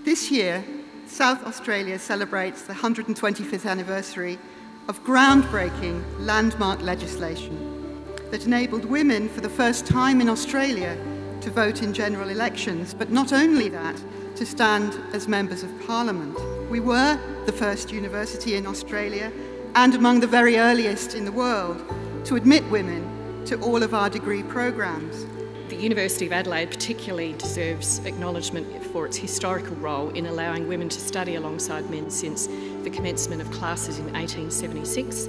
This year, South Australia celebrates the 125th anniversary of groundbreaking landmark legislation that enabled women for the first time in Australia to vote in general elections, but not only that, to stand as members of Parliament. We were the first university in Australia and among the very earliest in the world to admit women to all of our degree programs. The University of Adelaide particularly deserves acknowledgement for its historical role in allowing women to study alongside men since the commencement of classes in 1876,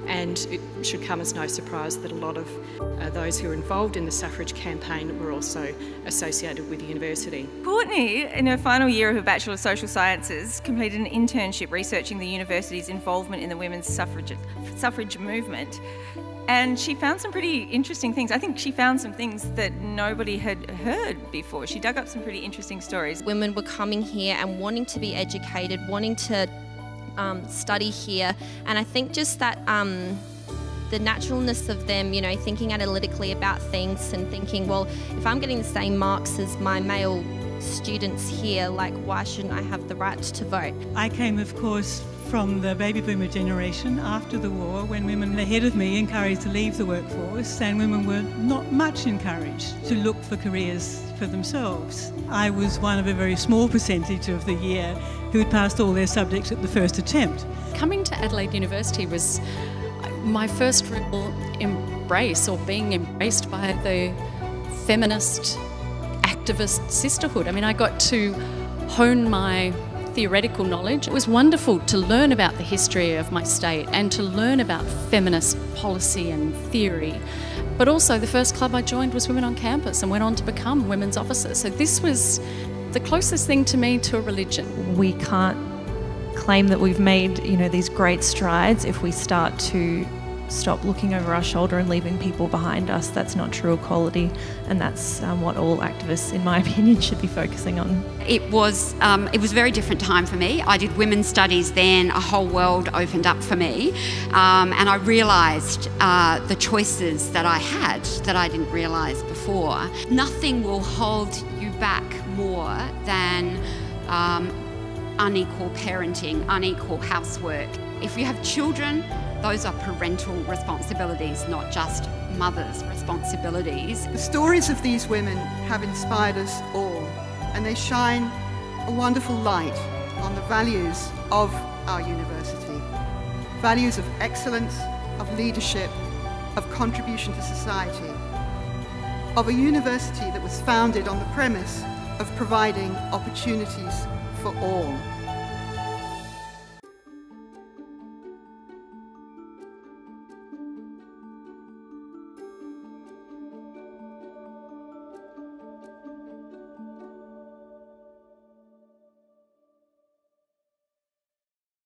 and it should come as no surprise that a lot of those who were involved in the suffrage campaign were also associated with the university. Courtney, in her final year of her Bachelor of Social Sciences, completed an internship researching the university's involvement in the women's suffrage movement. And she found some pretty interesting things. I think she found some things that nobody had heard before. She dug up some pretty interesting stories. Women were coming here and wanting to be educated, wanting to study here. And I think just that the naturalness of them, you know, thinking analytically about things and thinking, well, if I'm getting the same marks as my male students here, like, why shouldn't I have the right to vote? I came, of course, from the baby boomer generation after the war, when women ahead of me encouraged to leave the workforce and women were not much encouraged to look for careers for themselves. I was one of a very small percentage of the year who had passed all their subjects at the first attempt. Coming to Adelaide University was my first real embrace, or being embraced by the feminist activist sisterhood. I mean, I got to hone my theoretical knowledge. It was wonderful to learn about the history of my state and to learn about feminist policy and theory. But also the first club I joined was Women on Campus and went on to become women's officers. So this was the closest thing to me to a religion. We can't claim that we've made, you know, these great strides if we start to stop looking over our shoulder and leaving people behind us. That's not true equality, and that's what all activists, in my opinion, should be focusing on. It was a very different time for me. I did women's studies then, a whole world opened up for me, and I realised the choices that I had that I didn't realise before. Nothing will hold you back more than unequal parenting, unequal housework. If you have children, those are parental responsibilities, not just mothers' responsibilities. The stories of these women have inspired us all, and they shine a wonderful light on the values of our university. Values of excellence, of leadership, of contribution to society. Of a university that was founded on the premise of providing opportunities for all.